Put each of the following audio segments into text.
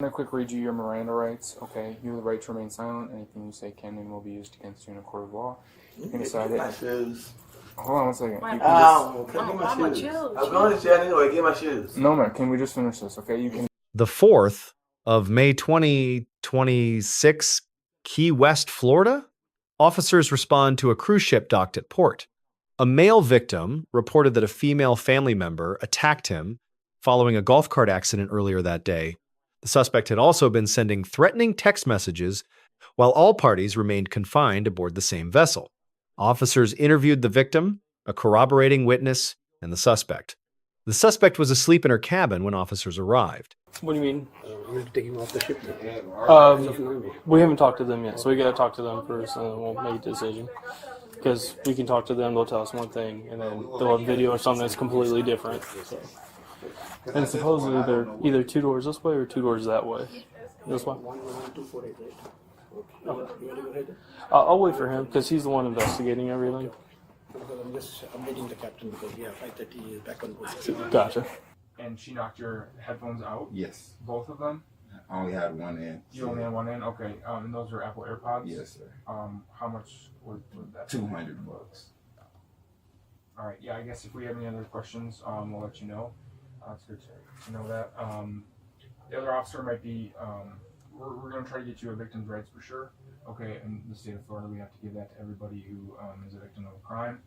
I'm going to quick read you your Miranda rights. Okay, you have the right to remain silent. Anything you say can and will be used against you in a court of law. You can decide it. My shoes. Hold on one second. Get my shoes. I'm going to jail anyway. Get my shoes. No, man. Can we just finish this? Okay, you can. The 4th of May 2026, Key West, Florida. Officers respond to a cruise ship docked at port. A male victim reported that a female family member attacked him following a golf cart accident earlier that day. The suspect had also been sending threatening text messages while all parties remained confined aboard the same vessel. Officers interviewed the victim, a corroborating witness, and the suspect. The suspect was asleep in her cabin when officers arrived. What do you mean? I'm going to take him off the ship. We haven't talked to them yet, so we got to talk to them first, and then we'll make a decision. Because we can talk to them, they'll tell us one thing, and then they'll have video or something that's completely different. So. And supposedly they're either 2 doors this way or 2 doors that way. This way? 248, right? Okay. You want to go ahead? I'll wait for him, because he's the one investigating everything. Because I'm waiting the captain because 5:30 is back on board. Gotcha. And she knocked your headphones out? Yes. Both of them? I only had one in. You only had one in? Okay. And those are Apple AirPods? Yes, sir. How much was that? $200. All right. Yeah, I guess if we have any other questions, we'll let you know. It's good to know that. The other officer might be, we're going to try to get you a victim's rights for sure. Okay, in the state of Florida, we have to give that to everybody who is a victim of a crime.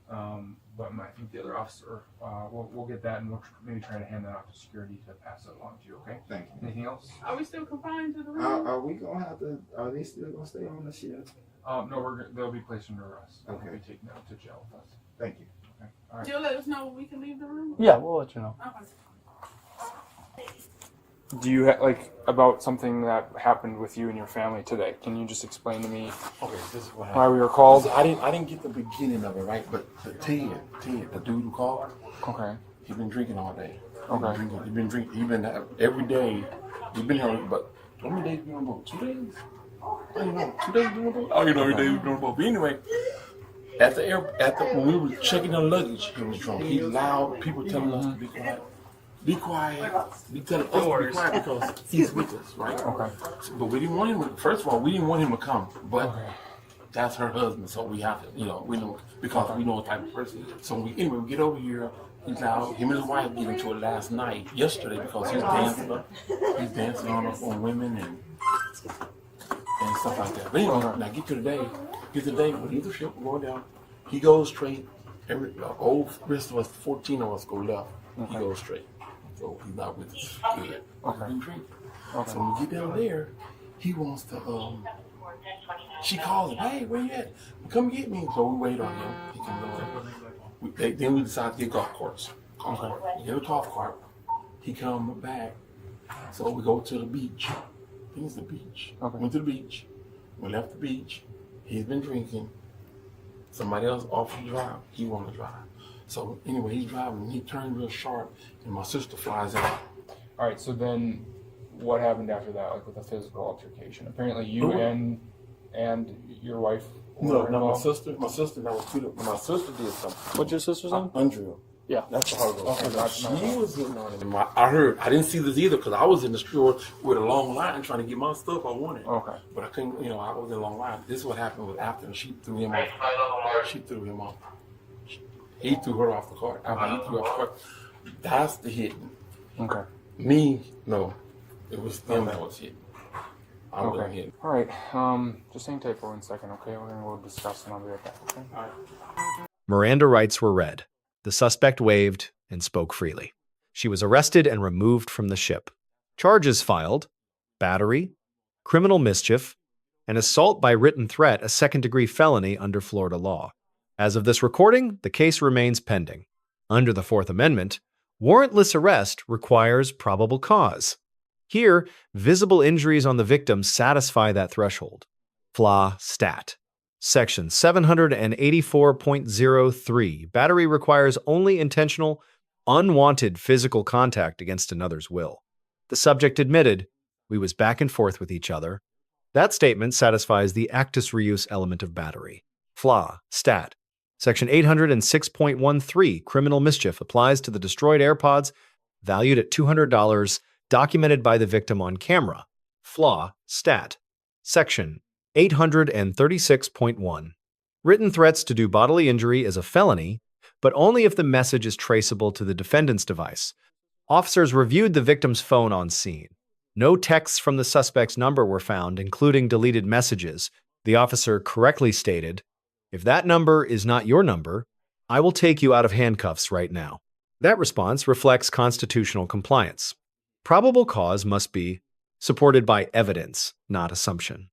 But I think the other officer, we'll get that, and we'll maybe try to hand that off to security to pass it along to you, okay? Thank you. Anything else? Are we still confined to the room? Are we going to have to, are they still going to stay on the ship? No, they'll be placed under arrest. Okay. They'll be taken out to jail with us. Thank you. Okay. All right. You'll let us know when we can leave the room? Yeah, we'll let you know. Okay. Do you about something that happened with you and your family today? Can you just explain to me Okay, this is what why happened. we were called? I didn't get the beginning of it, right? But Ted, the dude who called, Okay. he been drinking all day. Okay. He been drinking. He been every day. He been here, but how many days been on boat? 2 days. I don't know. 2 days been on boat. Oh, you know, every day he been on boat. But anyway, when we were checking our luggage, he was drunk. He loud. People telling us to be quiet. Be quiet. Be telling us to be quiet because he's with us, right? Okay. But we didn't want him. First of all, we didn't want him to come. But that's her husband, so we have to, we know because we know what type of person he is. So we get over here. He's out. Him and his wife get into it yesterday, because he's dancing. He's dancing on women and stuff like that. But anyway, now get to the day. We leave the ship, we're going down. He goes straight. Old rest of us, 14 of us go left. He goes straight. So he's not with us. Good. Okay. So when we get down there, he wants to. She calls him. Hey, where you at? Come get me. So we wait on him. He comes over. Then we decide to get golf carts. We get a golf cart. He come back. So we go to the beach. I think it's the beach. Okay. Went to the beach. We left the beach. He's been drinking. Somebody else offered to drive. He wanted to drive. So anyway, he's driving. He turned real sharp, and my sister flies out. All right. So then, what happened after that? Like with a physical altercation? Apparently, you and your wife. No, my sister. My sister did something. What's your sister's name? Andrea. Yeah. That's the hard one. Okay, She was hitting on him. I didn't see this either because I was in the store with a long line trying to get my stuff I wanted. Okay. But I couldn't, I was in a long line. This is what happened with after she threw him off. She threw him off. He threw her off the cart. He threw her off the cart. That's the hitting. Okay. Me, no. It was them that was hitting. I wasn't hitting. All right. Just hang tight for 1 second, okay? We're gonna go discuss and I'll be right back. Okay. All right. Miranda rights were read. The suspect waived and spoke freely. She was arrested and removed from the ship. Charges filed: battery, criminal mischief, and assault by written threat, a second-degree felony under Florida law. As of this recording, the case remains pending. Under the Fourth Amendment, warrantless arrest requires probable cause. Here, visible injuries on the victim satisfy that threshold. FLA Stat. Section 784.03. Battery requires only intentional, unwanted physical contact against another's will. The subject admitted, "We was back and forth with each other." That statement satisfies the actus reus element of battery. FLA Stat. Section 806.13. Criminal mischief applies to the destroyed AirPods valued at $200 documented by the victim on camera. Flaw, Stat. Section 836.1. Written threats to do bodily injury is a felony, but only if the message is traceable to the defendant's device. Officers reviewed the victim's phone on scene. No texts from the suspect's number were found, including deleted messages. The officer correctly stated, "If that number is not your number, I will take you out of handcuffs right now." That response reflects constitutional compliance. Probable cause must be supported by evidence, not assumption.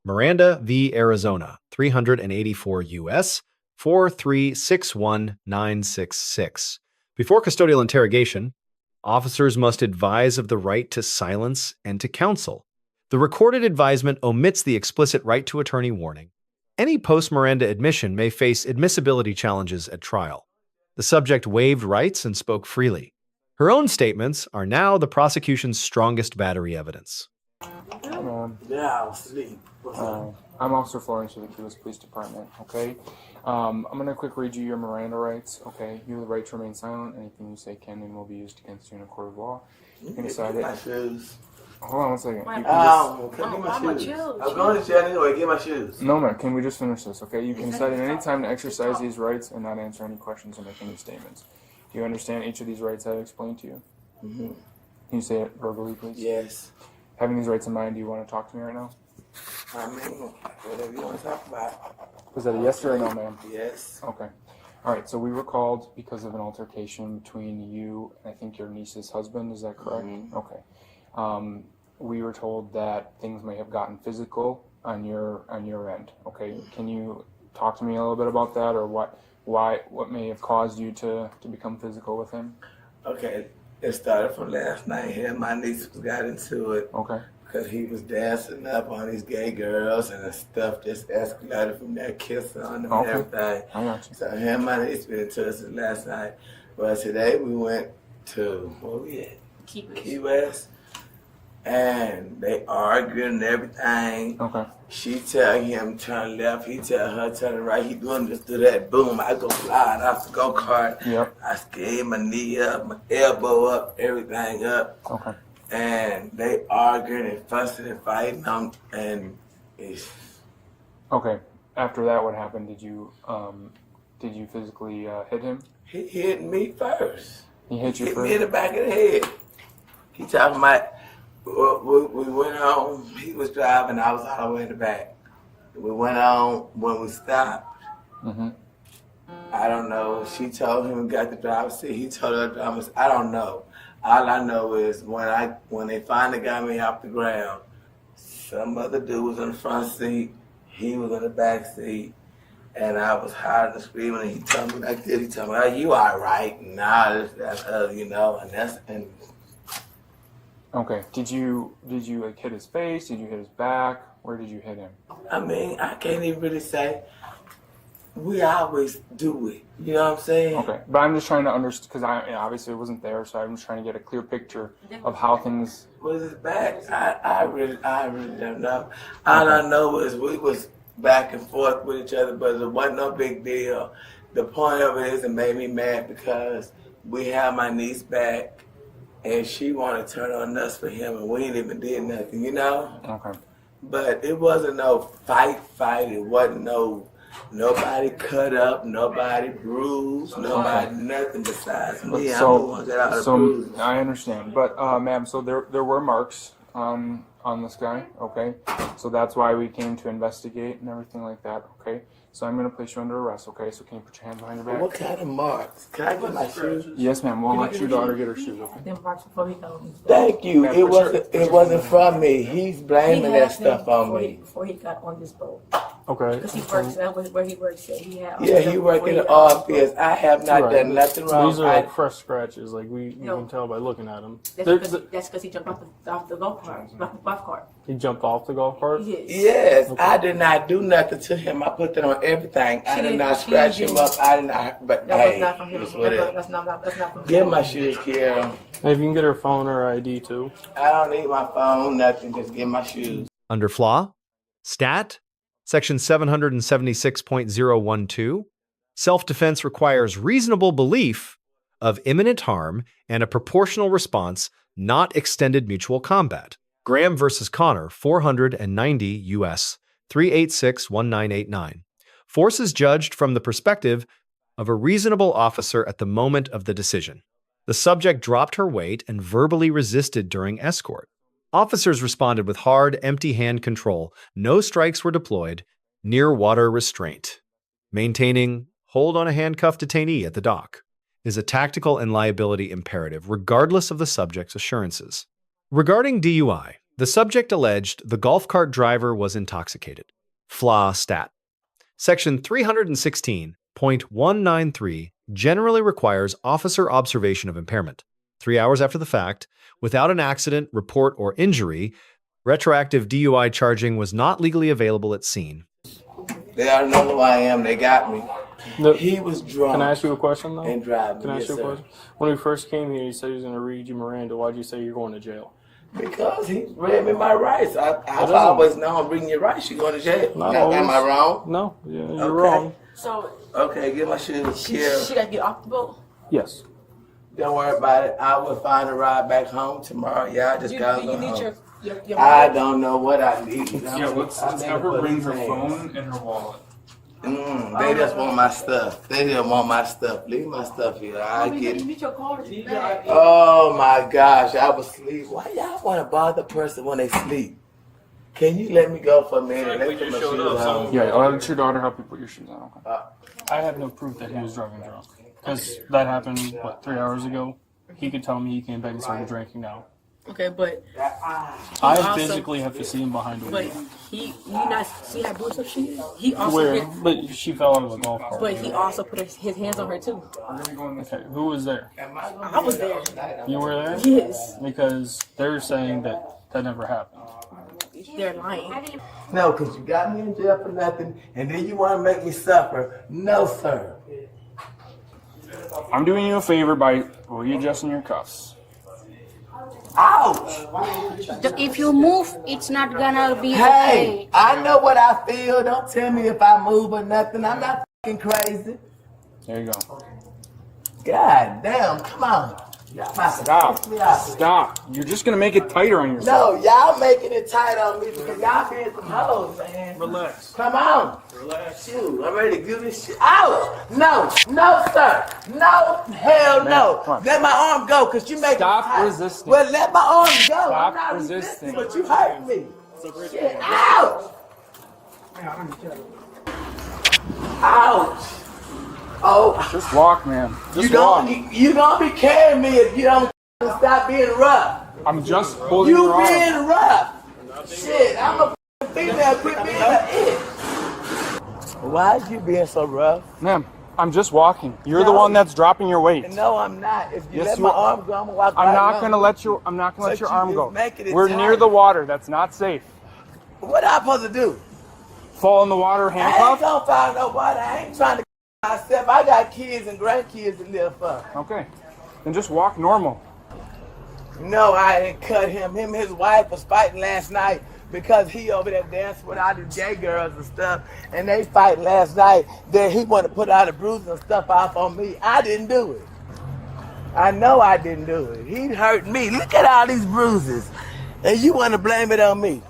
Miranda v. Arizona, 384 U.S. 4361966. Before custodial interrogation, officers must advise of the right to silence and to counsel. The recorded advisement omits the explicit right to attorney warning. Any post-Miranda admission may face admissibility challenges at trial. The subject waived rights and spoke freely. Her own statements are now the prosecution's strongest battery evidence. Yeah, I was asleep. I'm Officer Florence with the Cuba Police Department, okay? I'm going to quick read you your Miranda rights, okay? You have the right to remain silent. Anything you say can and will be used against you in a court of law. You can decide it. My shoes. Hold on one second. You can Get my shoes. I'm going to jail anyway. Get my shoes. No, man. Can we just finish this, okay? You can decide at any time to exercise these rights and not answer any questions or make any statements. Do you understand each of these rights I've explained to you? Mm-hmm. Can you say it verbally, please? Yes. Having these rights in mind, do you want to talk to me right now? I mean, whatever you want to talk about. Was that a yes or a no, ma'am? Yes. Okay. All right. So we were called because of an altercation between you and I think your niece's husband. Is that correct? Mm-hmm. Okay. We were told that things may have gotten physical on your end. Okay. Can you talk to me a little bit about that, or what may have caused you to become physical with him? Okay. It started from last night. Him and my niece got into it. Okay. Because he was dancing up on these gay girls and the stuff just escalated from there, kissing on them and everything. I got you. So him and my niece been into this last night. But today we went to, where we at? Key West. And they arguing and everything. Okay. She tell him turn left, he tell her turn right. He doing this, do that, boom. I go flying off the go-kart. Yep. I gave my knee up, my elbow up, everything up. Okay. And they arguing and fussing and fighting and it's... Okay. After that, what happened? Did you physically hit him? He hit me first. He hit you Hit first? me in the back of the head. He talking about, we went home, he was driving, I was all the way in the back. We went on, when we stopped, Mm-hmm. I don't know, she told him we got the driver's seat, he told her the driver's seat, I don't know. All I know is when they finally got me off the ground, some other dude was in the front seat, he was in the back seat, and I was hollering and screaming, and he told me like this, he told me, "Oh, you all right?" Nah, this, that, you know, and Okay. Did you like hit his face? Did you hit his back? Where did you hit him? I mean, I can't even really say. We always do it. You know what I'm saying? Okay, but I'm just trying to understand because I obviously wasn't there, so I'm just trying to get a clear picture of how things. Was his back? I really don't know. All I know is we was back and forth with each other, but it wasn't no big deal. The point of it is it made me mad because we had my niece back, and she wanted to turn on us for him, and we ain't even did nothing, you know? Okay. But it wasn't no fight. It wasn't nobody cut up, nobody bruised, nobody nothing besides me. I'm the one that got out of bruises. I understand, but ma'am, so there were marks on this guy, okay? So that's why we came to investigate and everything like that, okay? So I'm gonna place you under arrest, okay? So can you put your hands behind your back? What kind of marks? Can I get my shoes? Yes, ma'am. We'll let your daughter get her shoes, okay? Them marks before he got on his Thank you. It wasn't from me. He's blaming that stuff on me. Before he got on this boat. Okay. Because he works, that was where he works at. He work in the office. I have not done nothing wrong. These are like fresh scratches. Like we can tell by looking at them. That's because he jumped off the golf cart. He jumped off the golf cart? Yes, I did not do nothing to him. I put that on everything. I did not scratch him up. I did not. But That hey, was not from him. That's not from him. give my shoes, Kiara. Hey, if you can get her phone or ID too. I don't need my phone, nothing. Just give my shoes. Under flaw, stat, section 776.012, self-defense requires reasonable belief of imminent harm and a proportional response not extended mutual combat. Graham versus Connor, 490 U.S. 386-1989. Force is judged from the perspective of a reasonable officer at the moment of the decision. The subject dropped her weight and verbally resisted during escort. Officers responded with hard, empty hand control. No strikes were deployed. Near water restraint. Maintaining hold on a handcuffed detainee at the dock is a tactical and liability imperative, regardless of the subject's assurances. Regarding DUI, the subject alleged the golf cart driver was intoxicated. FLA stat. Section 316.193 generally requires officer observation of impairment. 3 hours after the fact, without an accident, report, or injury, retroactive DUI charging was not legally available at scene. They already know who I am. They got me. No, He was drunk. can I ask you a question though? And driving. Can I ask you a question? When we first came here, you said he was going to read you Miranda. Why'd you say you're going to jail? Because he read me my rights. I've doesn't- always known reading your rights, you're going to jail. Not Am always. I wrong? No, you're Okay. wrong. So Okay, get my shoes. she Yeah. got to get off the boat. Yes. Don't worry about it. I will find a ride back home tomorrow. Yeah, I just Do gotta you go need home. your I don't know what I need. Yeah, let's have her bring her phone and her wallet. They just want my stuff. They just want my stuff. Leave my stuff here. I get it. You need your card. Your bag. Oh my gosh, I was asleep. Why y'all want to bother a person when they sleep? Can you let me go for a minute? Let me put my shoes on. Yeah, I'll let your daughter help you put your shoes on. Okay. I have no proof that he was driving drunk. Because that happened, 3 hours ago? He could tell me he came back and started drinking now. Okay, but I also- physically have to see him behind the but wheel. you not see how bruised up she is. He also Where? hit, But she fell out of the golf cart. but he also put his hands on her too. Okay, who was there? I was there. You were there? Yes, Because they're saying that never happened. they're lying. No, because you got me in jail for nothing, and then you want to make me suffer. No, sir. I'm doing you a favor by readjusting your cuffs. Ouch! If you move, it's not gonna be Hey, okay. I know what I feel. Don't tell me if I move or nothing. I'm not fucking crazy. There you go. God damn, come on. Y'all about to Stop. piss me off. Stop. You're just going to make it tighter on yourself. No, y'all making it tight on me because y'all being some hoes, man. Relax. Come on. Relax. Shoot, I'm ready to do this shit. Ouch! No, no, sir. No, hell no. come on. Let my arm go because you make Stop it tight. resisting. Well, let my arm go. Stop I'm not resisting. but you hurt me. Shit, ouch! Ouch! Oh, Just walk, man. you Just walk. gonna be carrying me if you don't stop being rough. I'm just holding You your arm. being rough. Shit, I'm a female. Quit being an it. Why is you being so rough? Ma'am, I'm just walking. You're the No. one that's dropping your weight. No, I'm not. If you Yes, let you my are. arm go, I'm gonna walk I'm right not along. gonna let you. I'm not gonna let But your you arm just go. making it We're tight. near the water. That's not safe. What I supposed to do? Fall in the water, I ain't handcuffed. gonna find nobody. I ain't trying to myself. I got kids and grandkids to live for. Okay, then just walk normal. No, I didn't cut him. Him and his wife was fighting last night because he over there dancing with all the gay girls and stuff. And they fight last night. Then he wanted to put all the bruises and stuff off on me. I didn't do it. I know I didn't do it. He hurt me. Look at all these bruises. And you want to blame it on me.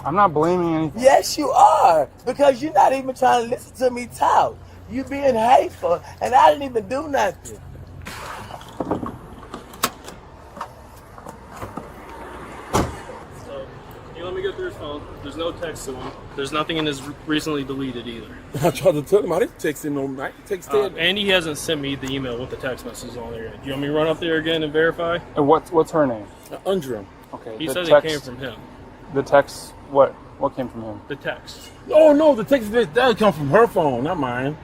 I'm not blaming anything. Yes, you are. Because you're not even trying to listen to me talk. You being hateful. And I didn't even do nothing. Hey, let me get through his phone. There's no text to him. There's nothing in his recently deleted either. I tried to tell him I didn't text him no night. Text him. And he hasn't sent me the email with the text messages on there yet. Do you want me to run up there again and verify? And what's her name? Under him. Okay. He the said text, it came from him. The text. What came from him? The text. Oh no, the text that come from her phone, not mine.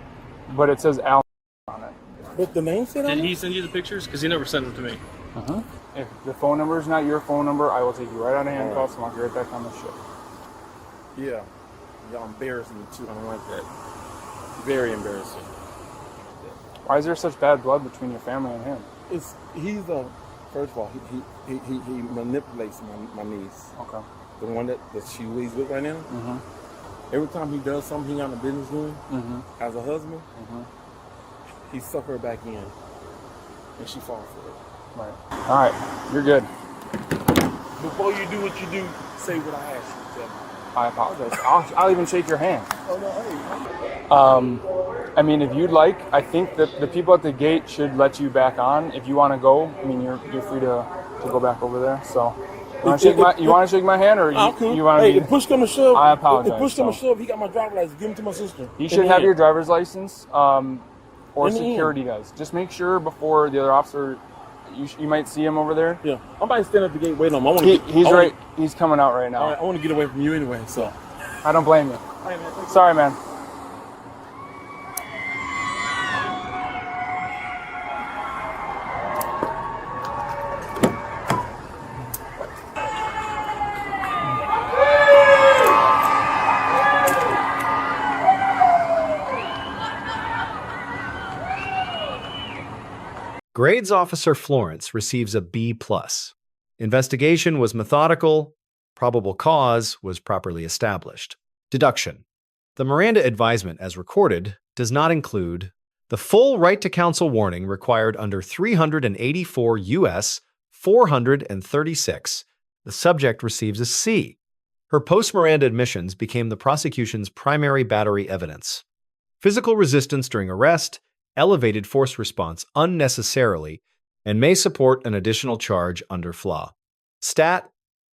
But it says Al on it. But the name said on Did it? he send you the pictures? Because he never sent them to me. If the phone number is not your phone number, I will take you right out of handcuffs and lock you right back on the ship. Yeah. Y'all embarrassing me too. I don't like that. Very embarrassing. Why is there such bad blood between your family and him? He's a first of all he manipulates my niece. Okay. The one that she's with right now. Mm-hmm. Every time he does something he out in the business room Mm-hmm. as a husband, Mm-hmm. he suck her back in, and she falls for it. Right. All right. You're good. before you do what you do, say what I asked you to tell me. I apologize. I'll even shake your hand. Oh, no, hey. I mean, if you'd like, I think that the people at the gate should let you back on. If you want to go, I mean, you're free to go back over there. So, you want to shake my hand, or you want to? Hey, if push come to shove, I apologize. If push come to shove, he got my driver's license. Give him to my sister. He should have your driver's license, or security does. Just make sure before the other officer. You might see him over there. Yeah, I'm about to stand at the gate waiting on him. He's coming out right now. All right, I want to get away from you anyway, so. I don't blame you. Hey, man, sorry, man. Grades Officer Florence receives a B+. Investigation was methodical. Probable cause was properly established. Deduction. The Miranda advisement as recorded does not include the full right to counsel warning required under 384 U.S. 436. The subject receives a C. Her post-Miranda admissions became the prosecution's primary battery evidence. Physical resistance during arrest elevated force response unnecessarily and may support an additional charge under FLA. Stat.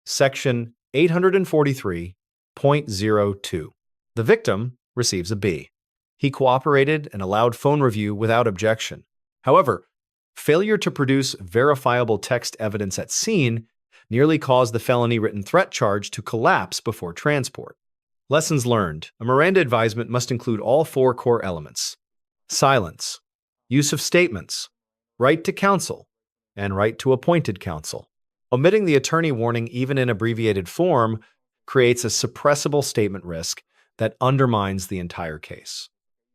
Section 843.02. The victim receives a B. He cooperated and allowed phone review without objection. However, failure to produce verifiable text evidence at scene nearly caused the felony written threat charge to collapse before transport. Lessons learned. A Miranda advisement must include all 4 core elements: silence, use of statements, right to counsel, and right to appointed counsel. Omitting the attorney warning even in abbreviated form creates a suppressible statement risk that undermines the entire case.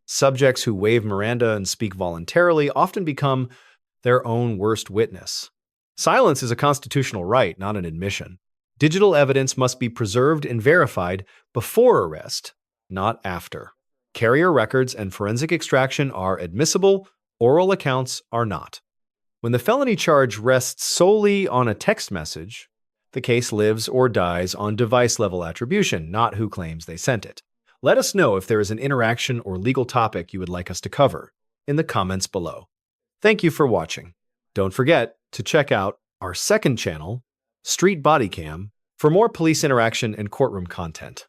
Subjects who waive Miranda and speak voluntarily often become their own worst witness. Silence is a constitutional right, not an admission. Digital evidence must be preserved and verified before arrest, not after. Carrier records and forensic extraction are admissible, oral accounts are not. When the felony charge rests solely on a text message, the case lives or dies on device-level attribution, not who claims they sent it. Let us know if there is an interaction or legal topic you would like us to cover in the comments below. Thank you for watching. Don't forget to check out our second channel, Street Bodycam, for more police interaction and courtroom content.